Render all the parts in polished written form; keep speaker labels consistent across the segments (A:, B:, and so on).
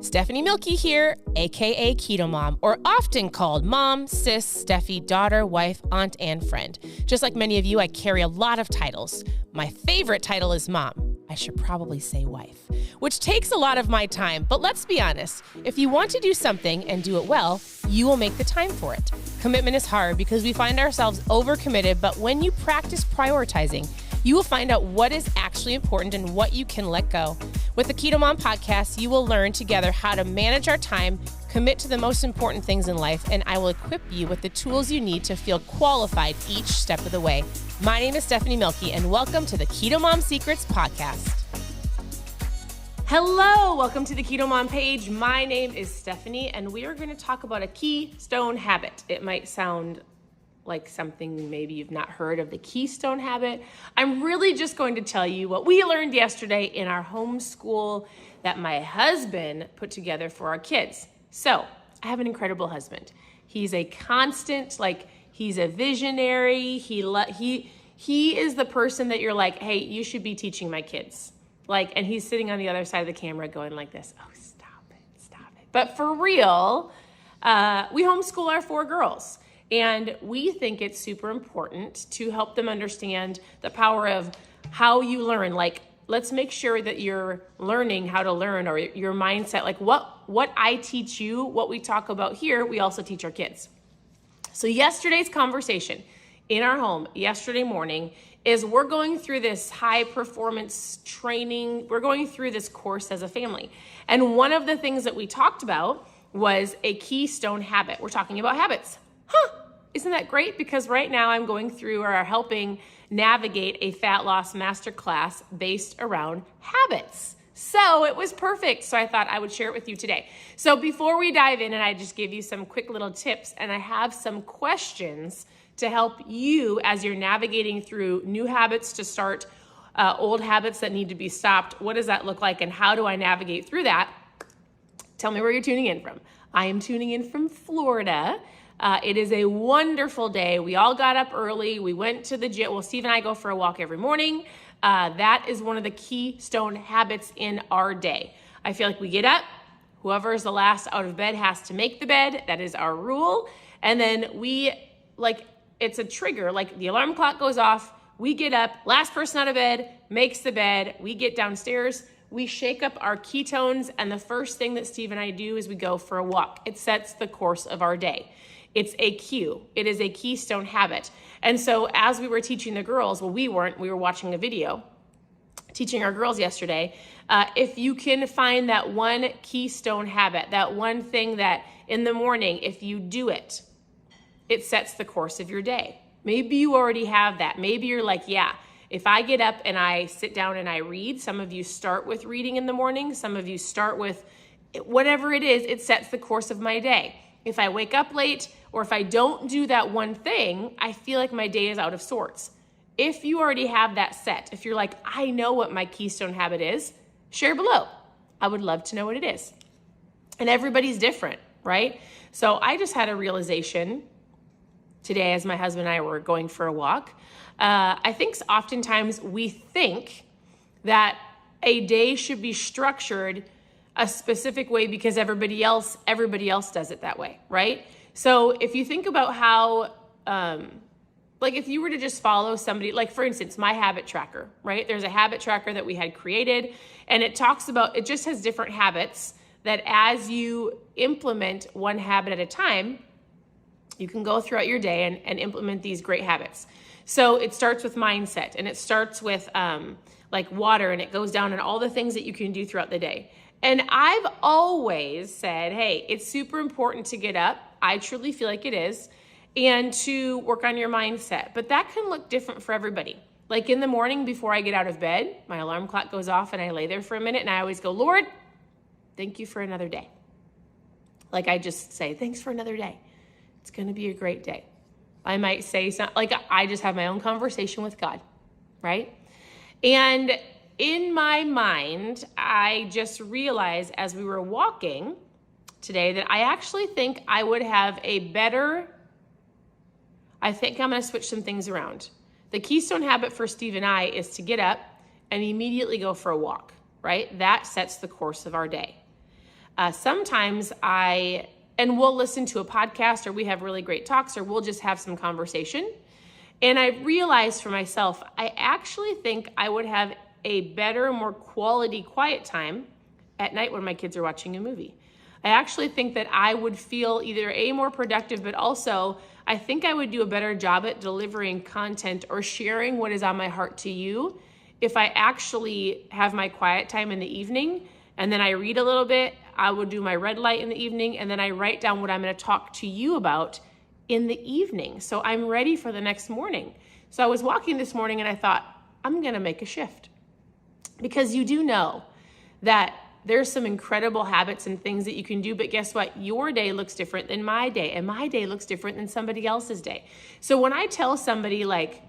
A: Stephanie Milky here, aka KetoMOM, or often called mom, sis, Steffi, daughter, wife, aunt, and friend. Just like many of you, I carry a lot of titles. My favorite title is mom. I should probably say wife, which takes a lot of my time. But let's be honest, if you want to do something and do it well, you will make the time for it. Commitment is hard because we find ourselves overcommitted, but when you practice prioritizing, you will find out what is actually important and what you can let go. With the KetoMOM podcast, you will learn together how to manage our time, commit to the most important things in life, and I will equip you with the tools you need to feel qualified each step of the way. My name is Stephanie Milky, and welcome to the KetoMOM Secrets podcast. Hello, welcome to the KetoMOM page. My name is Stephanie, and we are going to talk about a Keystone habit. It might sound like something maybe you've not heard of, the Keystone habit. I'm really just going to tell you what we learned yesterday in our homeschool that my husband put together for our kids. So I have an incredible husband. He's a constant, he's a visionary. He is the person that you're like, hey, you should be teaching my kids. And he's sitting on the other side of the camera going like this, oh, stop it. But for real, we homeschool our 4 girls. And we think it's super important to help them understand the power of how you learn. Let's make sure that you're learning how to learn, or your mindset. What I teach you, what we talk about here, we also teach our kids. So yesterday's conversation in our home, yesterday morning, is we're going through this high performance training. We're going through this course as a family. And one of the things that we talked about was a Keystone habit. We're talking about habits. Isn't that great? Because right now I'm going through or helping navigate a fat loss masterclass based around habits. So it was perfect. So I thought I would share it with you today. So before we dive in, and I just give you some quick little tips, and I have some questions to help you as you're navigating through new habits to start, old habits that need to be stopped. What does that look like, and how do I navigate through that? Tell me where you're tuning in from. I am tuning in from Florida. It is a wonderful day. We all got up early. We went to the gym. Well, Steve and I go for a walk every morning. That is one of the Keystone habits in our day. I feel like we get up. Whoever is the last out of bed has to make the bed. That is our rule. And then it's a trigger. The alarm clock goes off. We get up. Last person out of bed makes the bed. We get downstairs. We shake up our ketones. And the first thing that Steve and I do is we go for a walk. It sets the course of our day. It's a cue. It is a Keystone habit. And so as we were teaching the girls, we were watching a video, teaching our girls yesterday. If you can find that one Keystone habit, that one thing that in the morning, if you do it, it sets the course of your day. Maybe you already have that. Maybe you're like, yeah, if I get up and I sit down and I read, some of you start with reading in the morning. Some of you start with whatever it is, it sets the course of my day. If I wake up late, or if I don't do that one thing, I feel like my day is out of sorts. If you already have that set, if you're like, I know what my Keystone habit is, share below. I would love to know what it is. And everybody's different, right? So I just had a realization today as my husband and I were going for a walk. I think oftentimes we think that a day should be structured a specific way because everybody else does it that way, right? So if you think about how, if you were to just follow somebody, for instance, my habit tracker, right? There's a habit tracker that we had created, and it just has different habits that as you implement one habit at a time, you can go throughout your day and implement these great habits. So it starts with mindset, and it starts with water, and it goes down and all the things that you can do throughout the day. And I've always said, hey, it's super important to get up. I truly feel like it is. And to work on your mindset. But that can look different for everybody. In the morning before I get out of bed, my alarm clock goes off and I lay there for a minute and I always go, Lord, thank you for another day. I just say, thanks for another day. It's going to be a great day. I might say something, I just have my own conversation with God, right? And in my mind, I just realized as we were walking today that I actually think I would have I think I'm going to switch some things around. The Keystone habit for Steve and I is to get up and immediately go for a walk, right? That sets the course of our day. Sometimes and we'll listen to a podcast, or we have really great talks, or we'll just have some conversation. And I realized for myself, I actually think I would have a better, more quality quiet time at night when my kids are watching a movie. I actually think that I would feel either more productive, but also I think I would do a better job at delivering content or sharing what is on my heart to you if I actually have my quiet time in the evening, and then I read a little bit. I will do my red light in the evening, and then I write down what I'm going to talk to you about in the evening. So I'm ready for the next morning. So I was walking this morning and I thought, I'm going to make a shift, because you do know that there's some incredible habits and things that you can do, but guess what? Your day looks different than my day, and my day looks different than somebody else's day. So when I tell somebody like,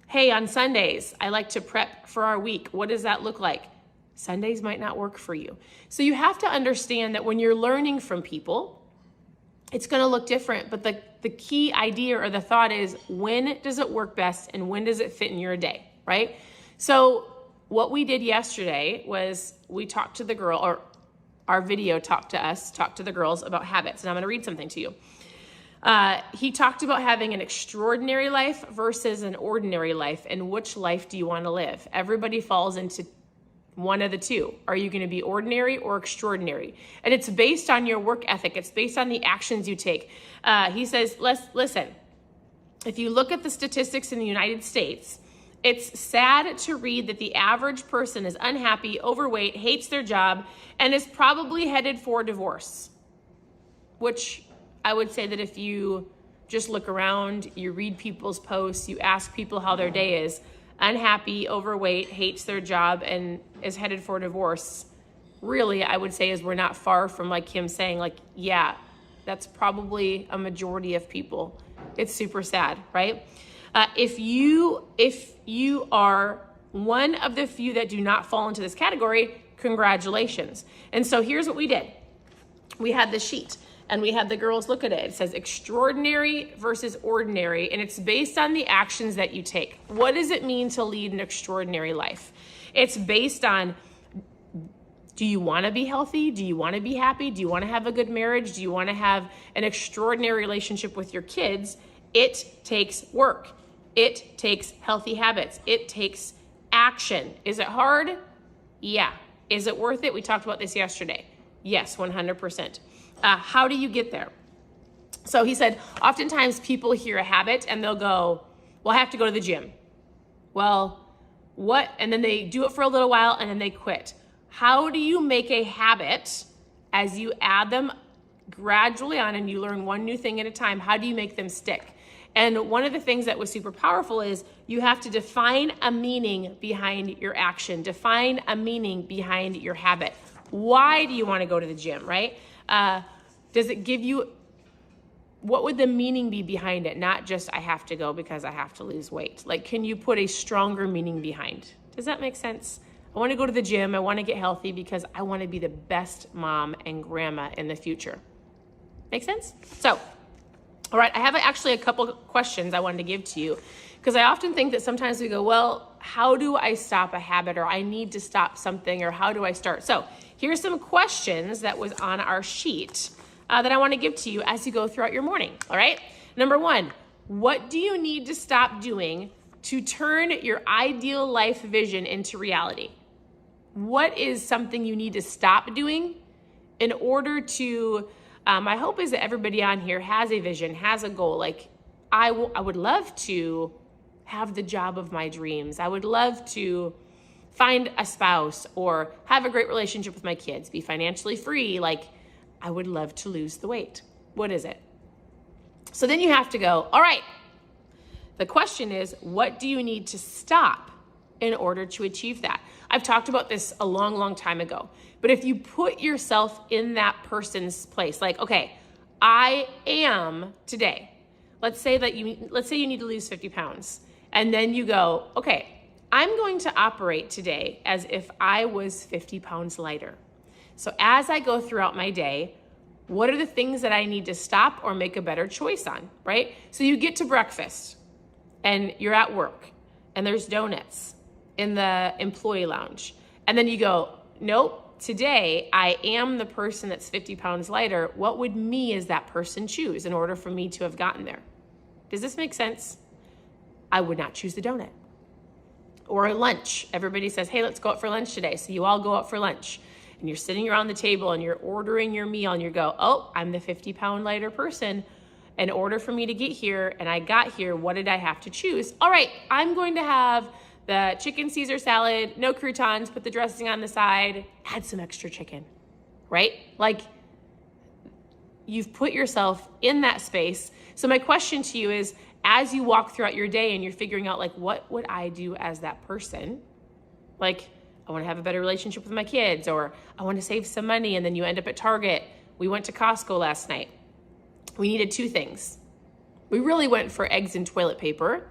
A: hey, on Sundays, I like to prep for our week, what does that look like? Sundays might not work for you. So you have to understand that when you're learning from people, it's going to look different, but the key idea or the thought is, when does it work best and when does it fit in your day, right? So what we did yesterday was we talked to the girl, or our video talked to the girls about habits. And I'm going to read something to you. He talked about having an extraordinary life versus an ordinary life, and which life do you want to live? Everybody falls into one of the two. Are you going to be ordinary or extraordinary? And it's based on your work ethic. It's based on the actions you take. He says, listen, if you look at the statistics in the United States, it's sad to read that the average person is unhappy, overweight, hates their job, and is probably headed for divorce. Which I would say that if you just look around, you read people's posts, you ask people how their day is, unhappy, overweight, hates their job, and is headed for divorce, really, I would say, is we're not far from like him saying like, yeah, that's probably a majority of people. It's super sad, right? If you are one of the few that do not fall into this category, congratulations. And so here's what we did. We had the sheet and we had the girls look at it. It says extraordinary versus ordinary, and it's based on the actions that you take. What does it mean to lead an extraordinary life? It's based on, do you want to be healthy? Do you want to be happy? Do you want to have a good marriage? Do you want to have an extraordinary relationship with your kids? It takes work. It takes healthy habits. It takes action. Is it hard? Yeah. Is it worth it? We talked about this yesterday. Yes, 100%. How do you get there? So he said, oftentimes people hear a habit and they'll go, well, I have to go to the gym. Well, what? And then they do it for a little while and then they quit. How do you make a habit as you add them gradually on and you learn one new thing at a time? How do you make them stick? And one of the things that was super powerful is you have to define a meaning behind your action, define a meaning behind your habit. Why do you want to go to the gym, right? Does it give you, what would the meaning be behind it? Not just, I have to go because I have to lose weight. Like, can you put a stronger meaning behind? Does that make sense? I want to go to the gym. I want to get healthy because I want to be the best mom and grandma in the future. Make sense? So, all right, I have actually a couple questions I wanted to give to you, because I often think that sometimes we go, well, how do I stop a habit, or I need to stop something, or how do I start? So here's some questions that was on our sheet that I want to give to you as you go throughout your morning, all right? Number one, what do you need to stop doing to turn your ideal life vision into reality? What is something you need to stop doing in order to, my hope is that everybody on here has a vision, has a goal. Like, I would love to have the job of my dreams. I would love to find a spouse or have a great relationship with my kids, be financially free. Like, I would love to lose the weight. What is it? So then you have to go, all right, the question is, what do you need to stop in order to achieve that? I've talked about this a long, long time ago, but if you put yourself in that person's place, like, okay, I am today, let's say you need to lose 50 pounds. And then you go, okay, I'm going to operate today as if I was 50 pounds lighter. So as I go throughout my day, what are the things that I need to stop or make a better choice on, right? So you get to breakfast and you're at work and there's donuts in the employee lounge. And then you go, nope, today I am the person that's 50 pounds lighter. What would me as that person choose in order for me to have gotten there? Does this make sense? I would not choose the donut. Or lunch. Everybody says, hey, let's go out for lunch today. So you all go out for lunch and you're sitting around the table and you're ordering your meal and you go, oh, I'm the 50 pound lighter person. In order for me to get here and I got here, what did I have to choose? All right, I'm going to have the chicken Caesar salad, no croutons, put the dressing on the side, add some extra chicken, right? Like, you've put yourself in that space. So my question to you is, as you walk throughout your day and you're figuring out, like, what would I do as that person? Like, I want to have a better relationship with my kids, or I want to save some money, and then you end up at Target. We went to Costco last night. We needed two things. We really went for eggs and toilet paper.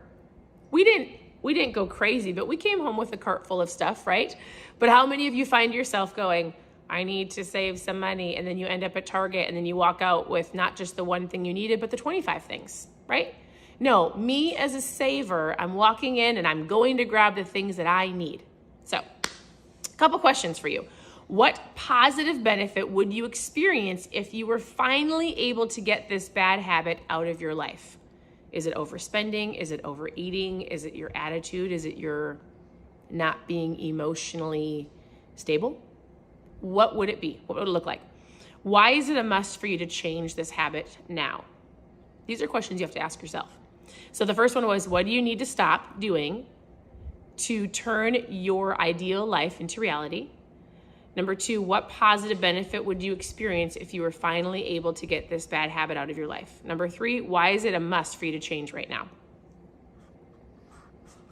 A: We didn't go crazy, but we came home with a cart full of stuff, right? But how many of you find yourself going, I need to save some money, and then you end up at Target and then you walk out with not just the one thing you needed, but the 25 things, right? No, me as a saver, I'm walking in and I'm going to grab the things that I need. So, a couple questions for you. What positive benefit would you experience if you were finally able to get this bad habit out of your life? Is it overspending? Is it overeating? Is it your attitude? Is it your not being emotionally stable? What would it be? What would it look like? Why is it a must for you to change this habit now? These are questions you have to ask yourself. So the first one was, what do you need to stop doing to turn your ideal life into reality? Number two, what positive benefit would you experience if you were finally able to get this bad habit out of your life? Number three, why is it a must for you to change right now?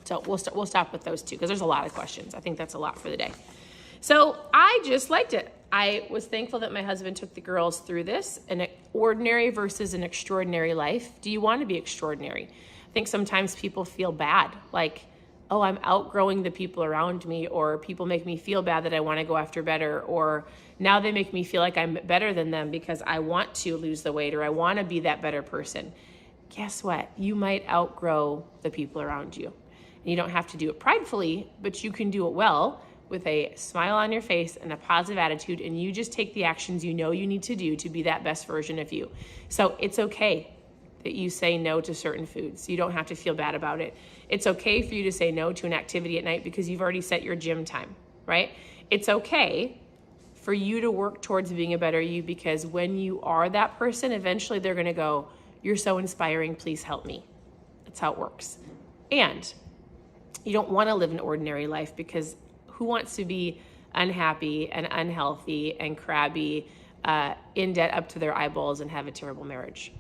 A: So we'll stop with those two because there's a lot of questions. I think that's a lot for the day. So I just liked it. I was thankful that my husband took the girls through this, an ordinary versus an extraordinary life. Do you want to be extraordinary? I think sometimes people feel bad, like, oh, I'm outgrowing the people around me, or people make me feel bad that I want to go after better, or now they make me feel like I'm better than them because I want to lose the weight or I want to be that better person. Guess what? You might outgrow the people around you. And you don't have to do it pridefully, but you can do it well with a smile on your face and a positive attitude, and you just take the actions you know you need to do to be that best version of you. So it's okay that you say no to certain foods. You don't have to feel bad about it. It's okay for you to say no to an activity at night because you've already set your gym time, right? It's okay for you to work towards being a better you because when you are that person, eventually they're going to go, you're so inspiring, please help me. That's how it works. And you don't want to live an ordinary life because who wants to be unhappy and unhealthy and crabby, in debt up to their eyeballs and have a terrible marriage?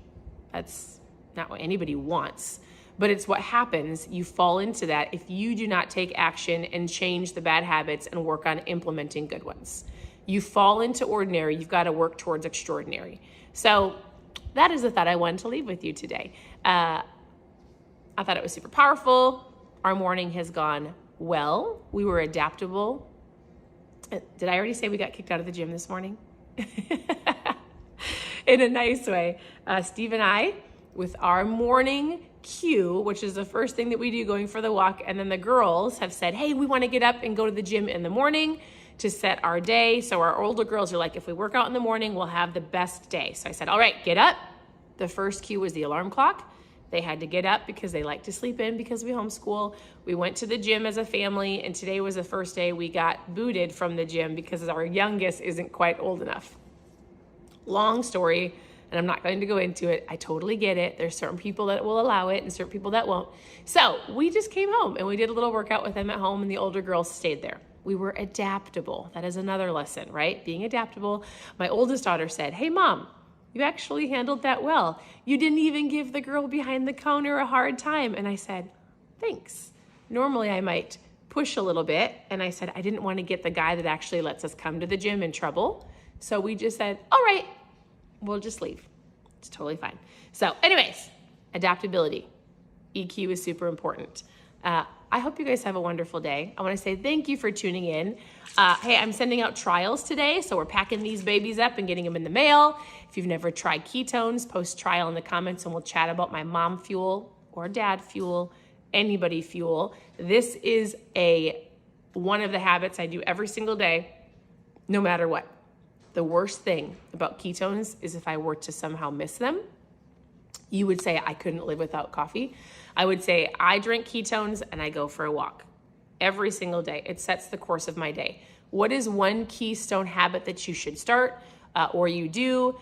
A: That's not what anybody wants, but it's what happens. You fall into that if you do not take action and change the bad habits and work on implementing good ones. You fall into ordinary, you've got to work towards extraordinary. So that is the thought I wanted to leave with you today. I thought it was super powerful. Our morning has gone well. We were adaptable. Did I already say we got kicked out of the gym this morning? In a nice way. Steve and I, with our morning cue, which is the first thing that we do going for the walk, and then the girls have said, hey, we want to get up and go to the gym in the morning to set our day. So our older girls are like, if we work out in the morning, we'll have the best day. So I said, all right, get up. The first cue was the alarm clock. They had to get up because they like to sleep in because we homeschool. We went to the gym as a family, and today was the first day we got booted from the gym because our youngest isn't quite old enough. Long story, and I'm not going to go into it. I totally get it. There's certain people that will allow it and certain people that won't. So we just came home and we did a little workout with them at home, and the older girls stayed there. We were adaptable. That is another lesson, right? Being adaptable. My oldest daughter said, hey, Mom, you actually handled that well. You didn't even give the girl behind the counter a hard time. And I said, thanks. Normally I might push a little bit. And I said, I didn't want to get the guy that actually lets us come to the gym in trouble. So we just said, all right, we'll just leave. It's totally fine. So anyways, adaptability. EQ is super important. I hope you guys have a wonderful day. I want to say thank you for tuning in. Hey, I'm sending out trials today, so we're packing these babies up and getting them in the mail. If you've never tried ketones, post trial in the comments and we'll chat about my mom fuel or dad fuel, anybody fuel. This is one of the habits I do every single day. no matter what. The worst thing about ketones is if I were to somehow miss them. You would say I couldn't live without coffee. I would say I drink ketones and I go for a walk every single day. It sets the course of my day. What is one keystone habit that you should start or you do?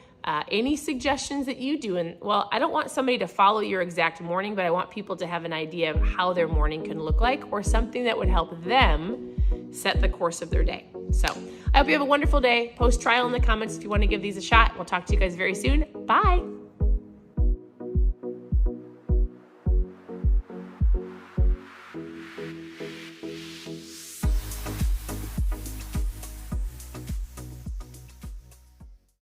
A: Any suggestions that you do? And well, I don't want somebody to follow your exact morning, but I want people to have an idea of how their morning can look like or something that would help them set the course of their day. So I hope you have a wonderful day. Post trial in the comments if you want to give these a shot. We'll talk to you guys very soon. Bye.